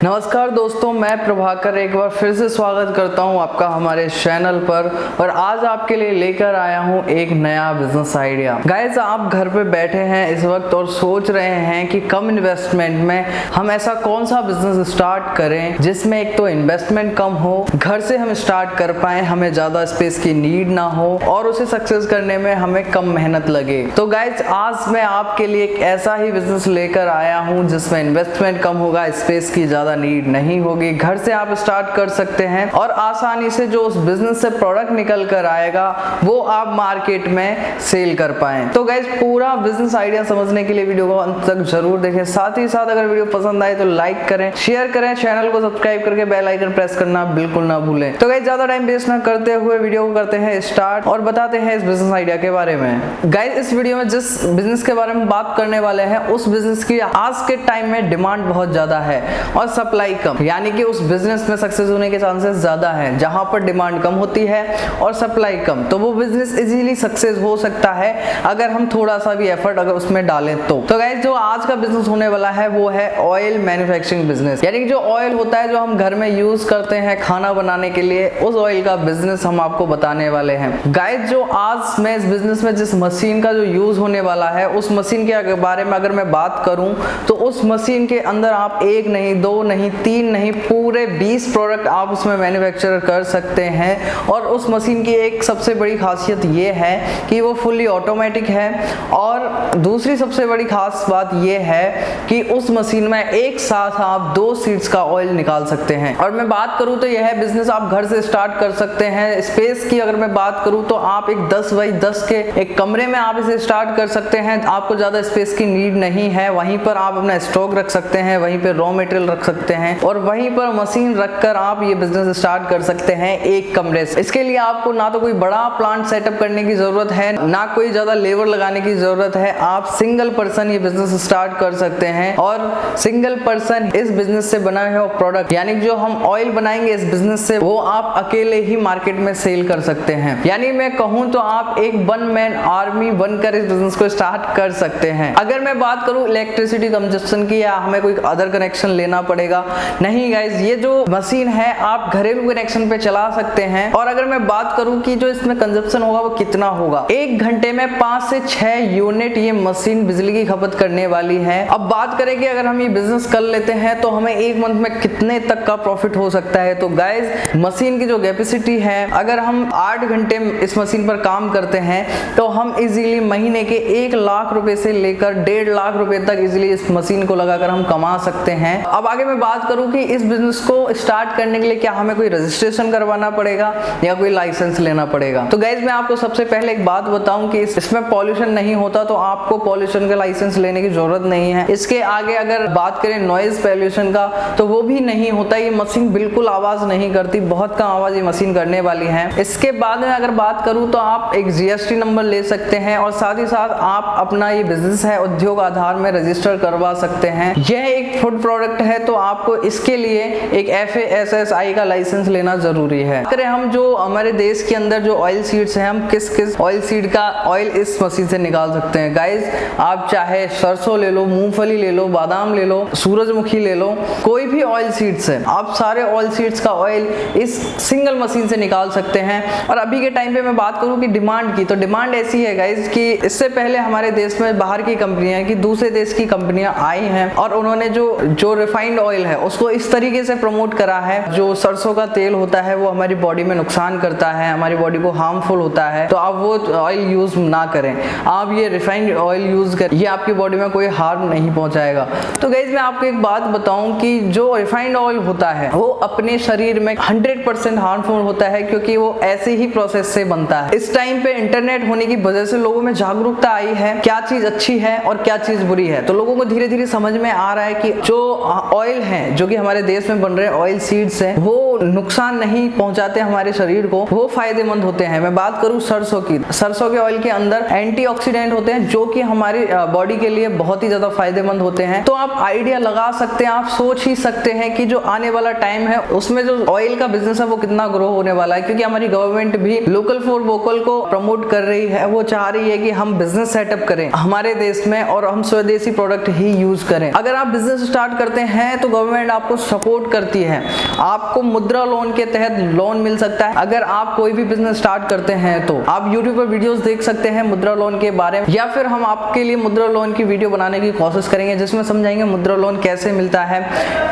नमस्कार दोस्तों, मैं प्रभाकर एक बार फिर से स्वागत करता हूं आपका हमारे चैनल पर। और आज आपके लिए लेकर आया हूं एक नया बिजनेस आइडिया। गाइस, आप घर पे बैठे हैं इस वक्त और सोच रहे हैं कि कम इन्वेस्टमेंट में हम ऐसा कौन सा बिजनेस स्टार्ट करें जिसमें एक तो इन्वेस्टमेंट कम हो, घर से हम स्टार्ट कर पाए, हमें ज्यादा स्पेस की नीड ना हो और उसे सक्सेस करने में हमें कम मेहनत लगे। तो गाइस, आज मैं आपके लिए एक ऐसा ही बिजनेस लेकर आया हूँ जिसमें इन्वेस्टमेंट कम होगा, स्पेस की ज्यादा नीड नहीं होगी, घर से आप स्टार्ट कर सकते हैं और आसानी से जो उस बिजनेस से प्रोडक्ट निकल कर आएगा वो आप मार्केट में सेल कर पाएं। तो गाइस, पूरा बिजनेस आइडिया समझने के लिए वीडियो को अंत तक जरूर देखें। साथ ही साथ अगर वीडियो पसंद आए तो लाइक करें, शेयर करें, चैनल को सब्सक्राइब करके बेल आइकन प्रेस करना बिल्कुल ना भूलें। तो गाइस, ज्यादा टाइम वेस्ट ना करते हुए वीडियो को करते हैं स्टार्ट और बताते हैं इस बिजनेस आइडिया के बारे में। गाइस, इस वीडियो में जिस बिजनेस के बारे में बात करने वाले हैं उस बिजनेस की आज के टाइम में डिमांड बहुत ज्यादा है और सप्लाई कम, यानी कि उस बिजनेस में सक्सेस होने के चांसेस ज्यादा हैं। जहां पर डिमांड कम होती है और सप्लाई कम, तो वो बिजनेस इजीली सक्सेस हो सकता है अगर हम थोड़ा सा भी एफर्ट अगर उसमें डालें तो गाइस, जो आज का बिजनेस होने वाला है वो है ऑयल मैन्युफैक्चरिंग बिजनेस। यानी कि जो ऑयल होता है जो हम घर में यूज करते हैं खाना बनाने के लिए, उस ऑयल का बिजनेस हम आपको बताने वाले हैं। गाइस, जो आज मैं इस बिजनेस में जिस मशीन का जो यूज होने वाला है उस मशीन के बारे में अगर मैं बात करूं तो उस मशीन के अंदर आप एक नहीं, दो नहीं, तीन नहीं, पूरे 20 प्रोडक्ट आप उसमें मैन्युफैक्चर कर सकते हैं। और उस मशीन की एक सबसे बड़ी खासियत ये है कि वो फुल्ली ऑटोमेटिक है और दूसरी सबसे बड़ी खास बात ये है कि उस मशीन में एक साथ आप 2 सीड्स का ऑयल निकाल सकते हैं। और मैं बात करूं तो यह बिजनेस आप घर से स्टार्ट कर सकते हैं। स्पेस की अगर मैं बात करूं तो आप एक 10 बाई 10 के एक कमरे में आप इसे स्टार्ट कर सकते हैं। आपको ज्यादा स्पेस की नीड नहीं है, वहीं पर आप अपना स्टॉक रख सकते हैं, वहीं पर रॉ मटेरियल रख सकते हैं और वहीं पर मशीन रखकर आप ये बिजनेस स्टार्ट कर सकते हैं एक कमरे से। इसके लिए आपको ना तो कोई बड़ा प्लांट सेटअप करने की जरूरत है, ना कोई ज्यादा लेबर लगाने की जरूरत है। आप सिंगल पर्सन ये बिजनेस स्टार्ट कर सकते हैं और सिंगल पर्सन इस बिजनेस से बना हुआ प्रोडक्ट, यानी जो हम ऑयल बनाएंगे इस बिजनेस से, वो आप अकेले ही मार्केट में सेल कर सकते हैं। यानी मैं कहूं तो आप एक वन मैन आर्मी बनकर इस बिजनेस को स्टार्ट कर सकते हैं। अगर मैं बात करूं इलेक्ट्रिसिटी कंजप्शन की या हमें कोई अदर कनेक्शन लेना पड़ेगा, नहीं गाइस, ये जो मशीन है आप घरेलू कनेक्शन पे चला सकते हैं। और अगर मैं बात करूं कि जो इसमें कंजप्शन होगा वो कितना होगा, 1 घंटे में 5 से 6 यूनिट ये मशीन बिजली की खपत करने वाली है। अब बात करें कि अगर हम ये बिजनेस कर लेते हैं तो हमें एक मंथ में कितने तक का प्रॉफिट हो सकता है। तो गाइस, मशीन की जो कैपेसिटी है, अगर हम 8 घंटे इस मशीन पर काम करते हैं तो हम इजीली महीने के 1 लाख रुपए से लेकर 1.5 लाख रुपए तक इजीली इस मशीन को लगाकर हम कमा सकते हैं। अब आगे मैं बात करूं कि इस बिजनेस को स्टार्ट करने के लिए क्या हमें कोई रजिस्ट्रेशन करवाना पड़ेगा या कोई लाइसेंस लेना पड़ेगा। तो गाइस, मैं आपको सबसे पहले एक बात बताऊं कि इसमें पॉल्यूशन नहीं होता, तो आपको पॉल्यूशन का लाइसेंस लेने की जरूरत नहीं है। इसके आगे अगर बात करें नॉइज पॉल्यूशन का, तो वो भी नहीं होता। ये मशीन बिल्कुल आवाज नहीं करती, बहुत कम आवाज ये मशीन करने वाली है। इसके बाद में अगर बात करूं तो आप एक GST नंबर ले सकते हैं और साथ ही साथ आप अपना ये बिजनेस है उद्योग आधार में रजिस्टर करवा सकते हैं। यह एक फूड प्रोडक्ट है तो आपको इसके लिए एक FSSAI का लाइसेंस लेना जरूरी है। अगर हम जो हमारे देश के अंदर जो ऑयल सीड्स हैं, हम किस किस ऑयल सीड का ऑयल इस मशीन से निकाल सकते हैं। गाइस, आप चाहे सरसों ले लो, मूंगफली ले लो, बादाम ले लो, सूरजमुखी ले लो, कोई भी ऑयल सीड्स है, आप सारे ऑयल सीड्स का ऑयल इस सिंगल मशीन से निकाल सकते हैं। और अभी के टाइम पे मैं बात करूं कि डिमांड की, तो डिमांड ऐसी है गाइस कि इससे पहले हमारे देश में बाहर की कंपनियां की दूसरे देश की कंपनियां आई हैं और उन्होंने जो रिफाइंड ऑयल है उसको इस तरीके से प्रमोट करा है। जो सरसों का तेल होता है वो हमारी बॉडी में नुकसान करता है, हमारी बॉडी को हार्मफुल होता है, तो आप वो ऑयल यूज ना करें, आप ये रिफाइंड ऑयल यूज करें, ये आपकी बॉडी में कोई हार्म नहीं पहुंचाएगा। तो गाइस, मैं आपको एक बात बताऊं कि जो रिफाइंड ऑयल होता है वो अपने शरीर में 100% हार्मफुल होता है, क्योंकि वो ऐसे ही प्रोसेस से बनता है। इस टाइम पे इंटरनेट होने की वजह से लोगों में जागरूकता आई है क्या चीज अच्छी है और क्या चीज बुरी है। तो लोगों को धीरे धीरे समझ में आ रहा है कि जो ऑयल है जो कि हमारे देश में बन रहे ऑयल सीड्स हैं वो नुकसान नहीं पहुंचाते हमारे शरीर को, वो फायदेमंद होते हैं। मैं बात करूं सरसों की, सरसों के ऑयल के अंदर एंटीऑक्सीडेंट होते हैं जो कि हमारी बॉडी के लिए बहुत ही ज्यादा फायदेमंद होते हैं। तो आप आइडिया लगा सकते हैं, आप सोच ही सकते हैं कि जो आने वाला टाइम है उसमें जो ऑयल का बिजनेस है वो कितना ग्रो होने वाला है, क्योंकि हमारी गवर्नमेंट भी लोकल फॉर वोकल को प्रमोट कर रही है। वो चाह रही है कि हम बिजनेस सेटअप करें हमारे देश में और हम स्वदेशी प्रोडक्ट ही यूज करें। अगर आप बिजनेस स्टार्ट करते हैं तो गवर्नमेंट आपको सपोर्ट करती है, आपको मुद्रा लोन के तहत लोन मिल सकता है। अगर आप कोई भी बिजनेस स्टार्ट करते हैं तो आप यूट्यूब पर वीडियोस देख सकते हैं मुद्रा लोन के बारे में, या फिर हम आपके लिए मुद्रा लोन की वीडियो बनाने की कोशिश करेंगे जिसमें समझाएंगे मुद्रा लोन कैसे मिलता है,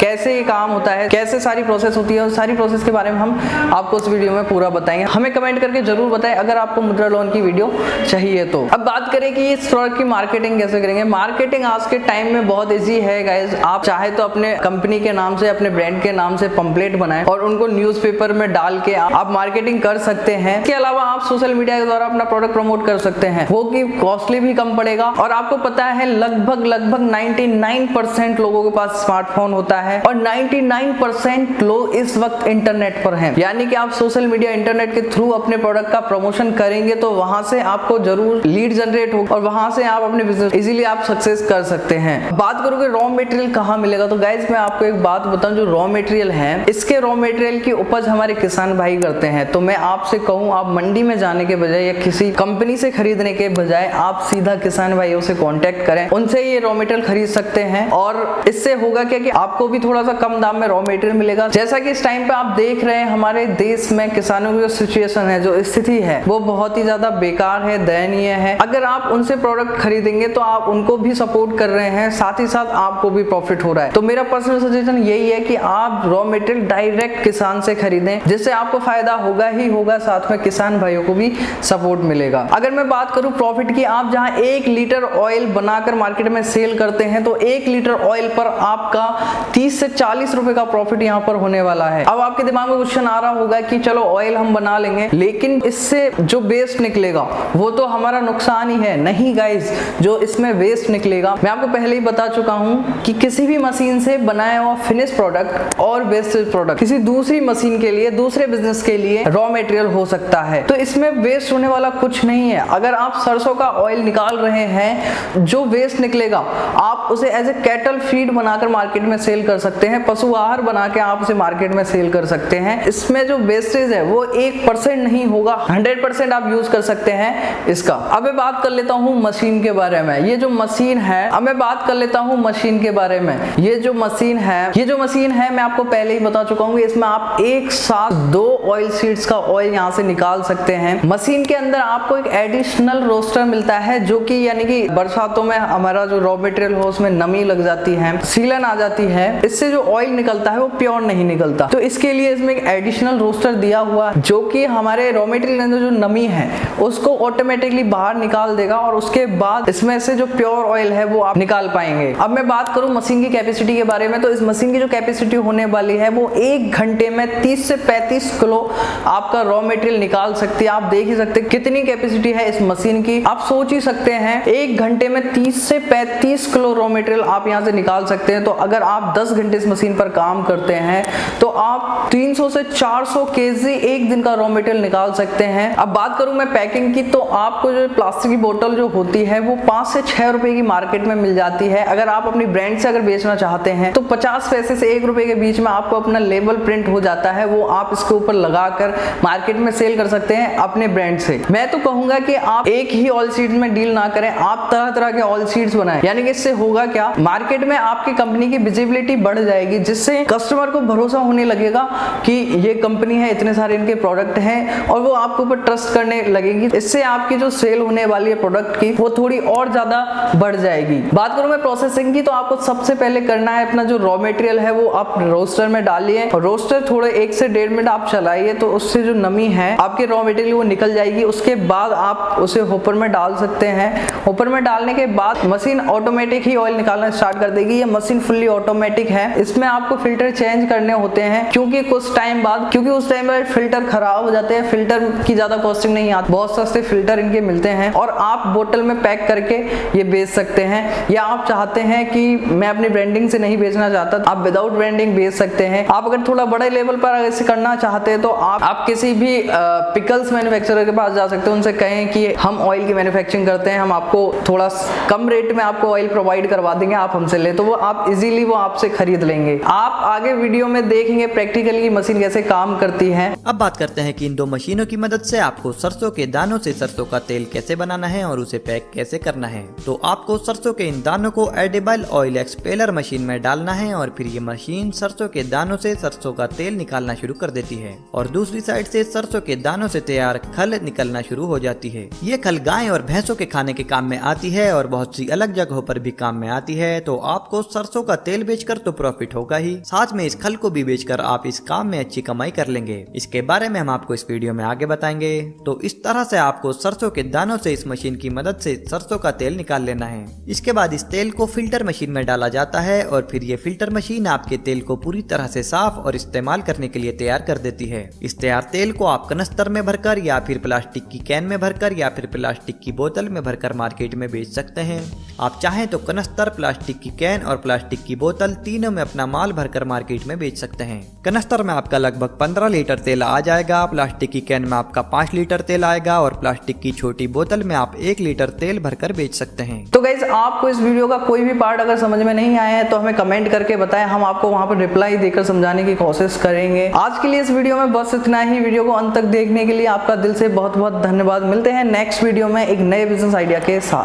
कैसे ये काम होता है, कैसे सारी प्रोसेस होती है, और सारी प्रोसेस के बारे में हम आपको इस वीडियो में पूरा बताएंगे। हमें कमेंट करके जरूर बताएं अगर आपको मुद्रा लोन की वीडियो चाहिए तो। अब बात करें कि इस प्रोडक्ट की मार्केटिंग कैसे करेंगे। मार्केटिंग आज के टाइम में बहुत इजी है गाइस। आप चाहे तो अपने कंपनी के नाम से, अपने ब्रांड के नाम से पंपलेट बनाएं और उनको न्यूज़पेपर में डाल के आप मार्केटिंग कर सकते हैं। इसके अलावा आप सोशल मीडिया के द्वारा अपना प्रोडक्ट प्रमोट कर सकते हैं, वो कि कॉस्टली भी कम पड़ेगा। और आपको पता है लगभग 99% लोगों के पास स्मार्टफोन होता है और 99% लोग इस वक्त इंटरनेट पर हैं। यानी कि आप सोशल मीडिया, इंटरनेट के थ्रू अपने प्रोडक्ट का प्रमोशन करेंगे तो वहां से आपको जरूर लीड जनरेट होगा और वहां से आप अपने बिजनेस इजीली आप सक्सेस कर सकते हैं। बात करोगे रॉ मटेरियल कहाँ मिलेगा, तो गाइज मैं आपको एक बात बताऊं, जो रॉ मटेरियल है इसके रॉ मटेरियल की उपज हमारे किसान भाई करते हैं। तो मैं आपसे कहूं, आप मंडी में जाने के बजाय या किसी कंपनी से खरीदने के बजाय आप सीधा किसान भाइयों से कांटेक्ट करें, उनसे ये रॉ मटेरियल खरीद सकते हैं। और इससे होगा क्या कि आपको भी थोड़ा सा कम दाम में रॉ मटेरियल मिलेगा। जैसा कि इस टाइम पे आप देख रहे हैं हमारे देश में किसानों की जो सिचुएशन है, जो स्थिति है, वो बहुत ही ज्यादा बेकार है, दयनीय है। अगर आप उनसे प्रोडक्ट खरीदेंगे तो आप उनको भी सपोर्ट कर रहे हैं, साथ ही साथ आपको भी प्रॉफिट हो रहा है। तो मेरा पर्सनल सजेशन यही है कि आप रॉ मटेरियल डायरेक्ट किसान से खरीदें, जिससे आपको फायदा होगा ही होगा, साथ में किसान भाइयों को भी सपोर्ट मिलेगा। अगर मैं बात करूं प्रॉफिट की, आप जहां 1 लीटर ऑयल बनाकर मार्केट में सेल करते हैं तो 1 लीटर ऑयल पर आपका 30 से 40 रुपए का प्रॉफिट यहां पर होने वाला है। अब आपके दिमाग में क्वेश्चन आ रहा होगा कि चलो ऑयल हम बना लेंगे, लेकिन इससे जो वेस्ट निकलेगा वो तो हमारा नुकसान ही है। नहीं गाइस, जो इसमें वेस्ट निकलेगा, मैं आपको पहले ही बता चुका हूं कि किसी भी मशीन से बनाया हुआ फिनिश प्रोडक्ट और वेस्टेज प्रोडक्ट किसी दूसरी मशीन के लिए, दूसरे बिजनेस के लिए रॉ मटेरियल हो सकता है। तो इसमें वेस्ट होने वाला कुछ नहीं है। अगर आप सरसों का ऑयल निकाल रहे हैं, जो वेस्ट निकलेगा आप उसे एज ए कैटल फीड बनाकर मार्केट में सेल कर सकते हैं, पशु आहार बना के आप उसे मार्केट में सेल कर सकते हैं। इसमें जो वेस्टेज है वो 1% नहीं होगा, 100% आप यूज कर सकते हैं इसका। अब मैं बात कर लेता हूँ मशीन के बारे में। ये जो मशीन है, अब मैं बात कर लेता हूँ मशीन के बारे में। ये जो मशीन है मैं आपको पहले ही बता चुका हूँ, इसमें आप एक साथ 2 ऑयल सीड्स का ऑयल यहाँ से निकाल सकते हैं। मशीन के अंदर आपको एक एडिशनल रोस्टर मिलता है, जो कि यानी कि बरसातों में हमारा जो रॉ मटेरियल हो उसमें नमी लग जाती है, सीलन आ जाती है, इससे जो ऑयल निकलता है वो प्योर नहीं निकलता। तो इसके लिए इसमें एक एडिशनल रोस्टर दिया हुआ है जो कि हमारे रॉ मटेरियल के अंदर जो नमी है उसको ऑटोमेटिकली बाहर निकाल देगा और उसके बाद इसमें से जो प्योर ऑयल है वो आप निकाल पाएंगे। अब मैं बात करूं मशीन की कैपेसिटी के बारे में, तो इस मशीन की जो कैपेसिटी होने वाली है वो 1 घंटे में 30 से 35 किलो आपका रॉ मटेरियल निकाल सकती है। आप देख ही सकते हैं कितनी कैपेसिटी है इस मशीन की। आप सोच ही सकते हैं 1 घंटे में 30 से 35 किलो रॉ मटेरियल आप यहाँ से निकाल सकते हैं। तो अगर आप 10 घंटे इस मशीन पर काम करते हैं तो आप 300 से 400 केजी एक दिन का रॉ मटेरियल निकाल सकते हैं। अब बात करूं मैं पैकिंग की, तो आपको जो प्लास्टिक की बोतल जो होती है वो 5 से 6 रुपए की मार्केट में मिल जाती है। अगर आप अपनी ब्रांड से अगर बेचना चाहते हैं तो 50 पैसे से 1 रुपए के बीच में आपको अपना लेबल प्रिंट हो जाता है, वो आप इसके ऊपर लगाकर मार्केट में सेल कर सकते हैं अपने ब्रांड से। मैं तो कहूंगा कि आप एक ही ऑयल सीड्स में डील ना करें, आप तरह तरह के ऑयल सीड्स बनाएं। यानी कि इससे होगा क्या, मार्केट में आपकी कंपनी की विजिबिलिटी बढ़ जाएगी, जिससे कस्टमर को भरोसा होने लगेगा कि ये कंपनी है, इतने सारे इनके प्रोडक्ट हैं, और वो आपके ऊपर ट्रस्ट करने लगेगी। इससे आपकी जो सेल होने वाली है प्रोडक्ट की वो थोड़ी और ज्यादा बढ़ जाएगी। बात करूं मैं प्रोसेसिंग की, तो आपको सबसे पहले करना है अपना जो रॉ मटेरियल है वो आप रोस्टर में डालिए, और रोस्टर थोड़े 1 से 1.5 मिनट आप चलाइए, तो उससे जो नमी है आपके रॉ मटेरियल वो निकल जाएगी। उसके बाद आप उसे होपर में डाल सकते हैं। होपर में डालने के बाद मशीन ऑटोमेटिक ही ऑयल निकालना स्टार्ट कर देगी। ये मशीन फुल्ली ऑटोमेटिक है, इसमें आपको फिल्टर चेंज करने होते हैं हैं, क्योंकि कुछ टाइम बाद, क्योंकि उस टाइम पर फिल्टर खराब हो जाते हैं, फिल्टर की ज्यादा कॉस्टिंग नहीं आती, बहुत सस्ते फिल्टर इनके मिलते हैं और आप बोतल में पैक करके ये बेच सकते हैं। या आप चाहते हैं कि मैं अपनी ब्रांडिंग से नहीं बेचना चाहता, आप विदाउट ब्रांडिंग बेच सकते हैं। आप अगर थोड़ा बड़े लेवल पर ऐसे करना चाहते हैं तो आप किसी भी पिकल्स मैन्युफैक्चरर के पास जा सकते हैं, उनसे कहें कि हम ऑयल की मैन्युफैक्चरिंग करते हैं, हम आपको थोड़ा कम रेट में आपको ऑयल प्रोवाइड करवा देंगे, आप हमसे ले, तो वो आप इजीली वो आपसे खरीद लेंगे। आप आगे वीडियो में देखेंगे प्रैक्टिकली मशीन कैसे काम करती है। अब बात करते हैं कि इन दो मशीनों की मदद से आपको सरसों के दानों से सरसों का तेल कैसे बनाना है और उसे पैक कैसे करना है। तो आपको सरसों के इन दानों को एडिबल ऑयल एक्सपेलर मशीन में डालना है और फिर ये मशीन सरसों के दानों से सरसों का तेल निकालना शुरू कर देती है और दूसरी साइड से सरसों के दानों से तैयार खल निकलना शुरू हो जाती है। ये खल गाय और भैंसों के खाने के काम में आती है और बहुत सी अलग जगहों पर भी काम में आती है। तो आपको सरसों का तेल बेचकर तो प्रॉफिट होगा ही, साथ में इस खल को भी बेचकर आप इस काम में अच्छी कमाई कर लेंगे। इसके बारे में हम आपको इस वीडियो में आगे बताएंगे। तो इस तरह से आपको सरसों के दानों से इस मशीन की मदद से सरसों का तेल निकाल लेना है। इसके बाद इस तेल को फिल्टर मशीन में डाला जाता है और फिर ये फिल्टर मशीन आपके तेल को पूरी तरह से साफ और इस्तेमाल करने के लिए तैयार कर देती है। इस तैयार तेल को आप कनस्तर में भरकर या फिर प्लास्टिक की कैन में भरकर या फिर प्लास्टिक की बोतल में भरकर मार्केट में बेच सकते हैं। आप चाहें तो कनस्तर, प्लास्टिक की कैन और प्लास्टिक की बोतल तीनों में अपना माल भरकर मार्केट में बेच सकते हैं। कनस्तर में आपका लगभग 15 लीटर तेल आ जाएगा, प्लास्टिक की कैन में आपका 5 लीटर तेल आएगा और प्लास्टिक की छोटी बोतल में आप 1 लीटर तेल भरकर बेच सकते हैं। तो गाइस, आपको इस वीडियो का कोई भी पार्ट अगर समझ में नहीं आया है तो हमें कमेंट करके बताएं, हम आपको वहां पर रिप्लाई देकर समझाने की कोशिश करेंगे। आज के लिए इस वीडियो में बस इतना ही। वीडियो को अंत तक देखने के लिए आपका दिल से बहुत बहुत धन्यवाद। मिलते हैं नेक्स्ट वीडियो में एक नए बिजनेस आइडिया के साथ।